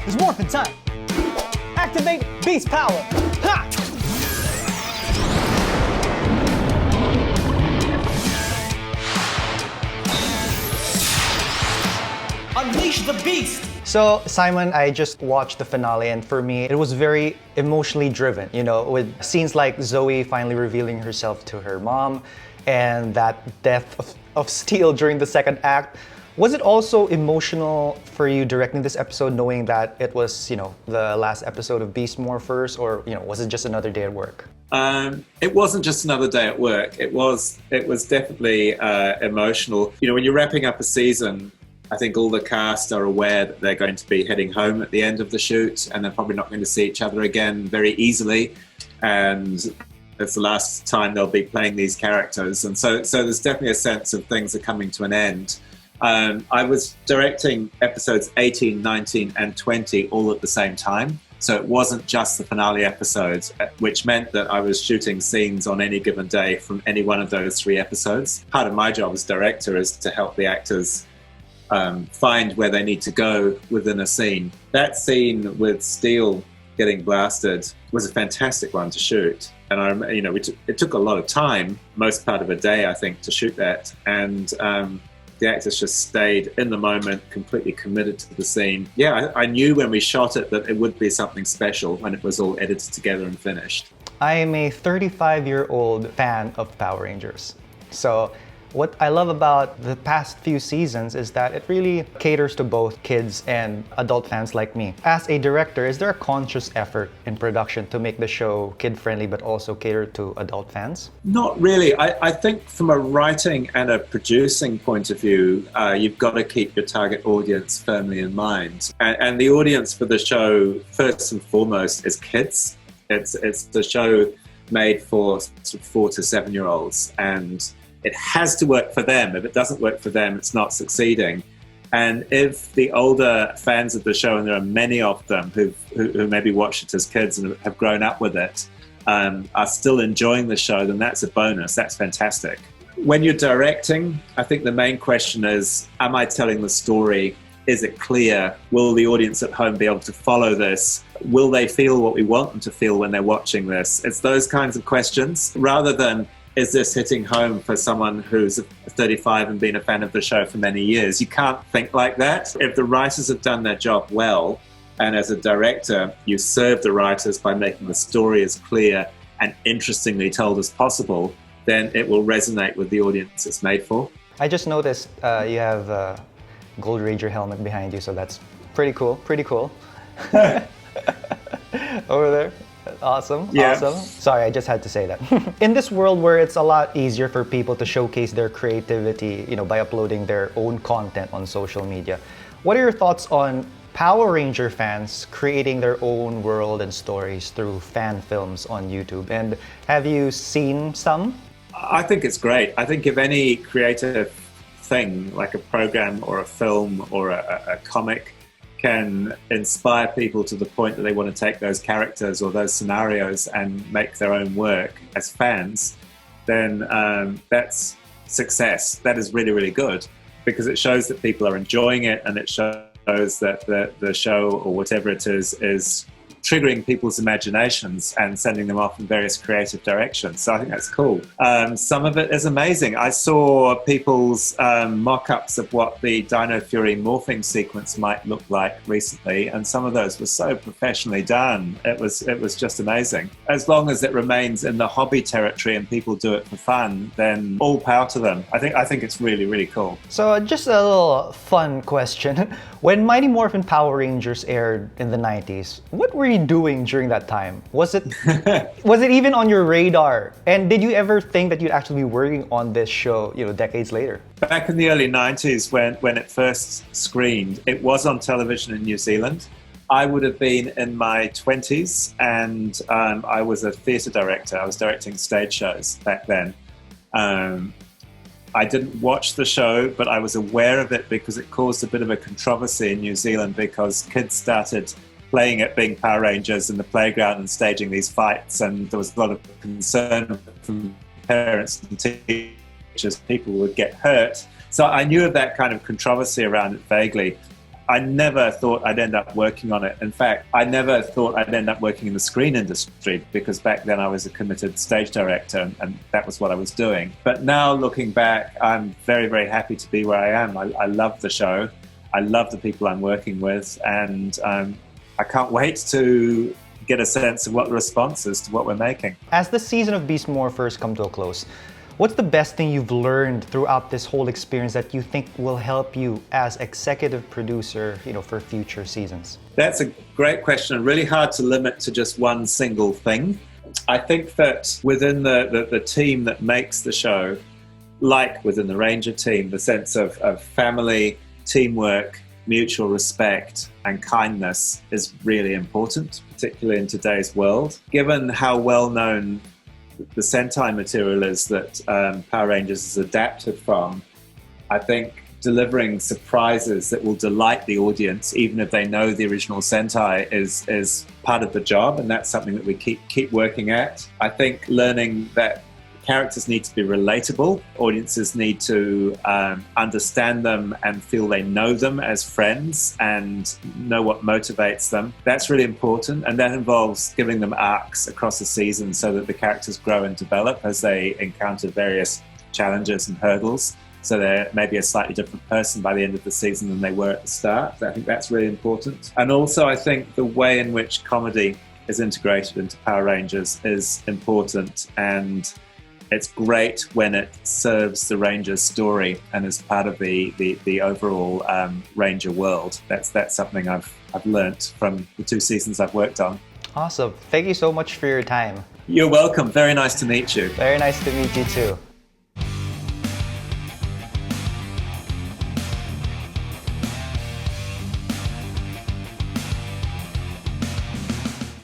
It's morphin' time! Activate Beast Power! Ha! Unleash the Beast! So, Simon, I just watched the finale, and for me, it was very emotionally driven, you know, with scenes like Zoe finally revealing herself to her mom, and that death of Steel during the second act. Was it also emotional for you directing this episode, knowing that it was, you know, the last episode of Beast Morphers, or, you know, was it just another day at work? It wasn't just another day at work. It was definitely emotional. You know, when you're wrapping up a season, I think all the cast are aware that they're going to be heading home at the end of the shoot, and they're probably not going to see each other again very easily. And it's the last time they'll be playing these characters. And so there's definitely a sense of things are coming to an end. I was directing episodes 18, 19, and 20 all at the same time. So it wasn't just the finale episodes, which meant that I was shooting scenes on any given day from any one of those 3 episodes. Part of my job as director is to help the actors find where they need to go within a scene. That scene with Steel getting blasted was a fantastic one to shoot. And it took a lot of time, most part of a day, I think, to shoot that. And the actors just stayed in the moment, completely committed to the scene. Yeah, I knew when we shot it that it would be something special when it was all edited together and finished. I am a 35-year-old fan of Power Rangers. So what I love about the past few seasons is that it really caters to both kids and adult fans like me. As a director, is there a conscious effort in production to make the show kid-friendly but also cater to adult fans? Not really. I think from a writing and a producing point of view, you've got to keep your target audience firmly in mind. And the audience for the show, first and foremost, is kids. It's the show made for sort of 4 to 7-year-olds, and it has to work for them. If it doesn't work for them, it's not succeeding. And if the older fans of the show, and there are many of them who maybe watched it as kids and have grown up with it, are still enjoying the show, then that's a bonus. That's fantastic. When you're directing, I think the main question is, am I telling the story? Is it clear? Will the audience at home be able to follow this? Will they feel what we want them to feel when they're watching this? It's those kinds of questions, rather than, is this hitting home for someone who's 35 and been a fan of the show for many years? You can't think like that. If the writers have done their job well, and as a director, you serve the writers by making the story as clear and interestingly told as possible, then it will resonate with the audience it's made for. I just noticed you have a Gold Ranger helmet behind you, so that's pretty cool. Pretty cool. Over there. Awesome, yeah. Awesome. Sorry, I just had to say that. In this world where it's a lot easier for people to showcase their creativity, you know, by uploading their own content on social media, what are your thoughts on Power Ranger fans creating their own world and stories through fan films on YouTube? And have you seen some? I think it's great. I think if any creative thing, like a program or a film or a comic, can inspire people to the point that they want to take those characters or those scenarios and make their own work as fans, then that's success. That is really, really good, because it shows that people are enjoying it, and it shows that the show or whatever it is triggering people's imaginations and sending them off in various creative directions. So I think that's cool. Some of it is amazing. I saw people's mock-ups of what the Dino Fury morphing sequence might look like recently, and some of those were so professionally done. It was just amazing. As long as it remains in the hobby territory and people do it for fun, then all power to them. I think it's really, really cool. So just a little fun question. When Mighty Morphin Power Rangers aired in the 90s, what were you doing during that time? Was it even on your radar? And did you ever think that you'd actually be working on this show, you know, decades later? Back in the early 90s, when it first screened, it was on television in New Zealand. I would have been in my 20s, and I was a theatre director. I was directing stage shows back then. I didn't watch the show, but I was aware of it because it caused a bit of a controversy in New Zealand, because kids started playing it, being Power Rangers in the playground and staging these fights, and there was a lot of concern from parents and teachers people would get hurt. So I knew of that kind of controversy around it vaguely. I never thought I'd end up working on it. In fact, I never thought I'd end up working in the screen industry, because back then I was a committed stage director and that was what I was doing. But now looking back, I'm very, very happy to be where I am. I love the show. I love the people I'm working with, and I can't wait to get a sense of what the response is to what we're making. As the season of Beast Morphers come to a close, what's the best thing you've learned throughout this whole experience that you think will help you as executive producer, for future seasons? That's a great question. Really hard to limit to just one single thing. I think that within the team that makes the show, like within the Ranger team, the sense of family, teamwork, mutual respect and kindness is really important, particularly in today's world. Given how well known the Sentai material is that Power Rangers is adapted from, I think delivering surprises that will delight the audience, even if they know the original Sentai, is part of the job, and that's something that we keep working at. I think learning that characters need to be relatable. Audiences need to understand them and feel they know them as friends and know what motivates them. That's really important, and that involves giving them arcs across the season so that the characters grow and develop as they encounter various challenges and hurdles. So they're maybe a slightly different person by the end of the season than they were at the start. I think that's really important. And also I think the way in which comedy is integrated into Power Rangers is important, and it's great when it serves the Rangers story and is part of the overall Ranger world. That's something I've learnt from the 2 seasons I've worked on. Awesome. Thank you so much for your time. You're welcome. Very nice to meet you. Very nice to meet you too.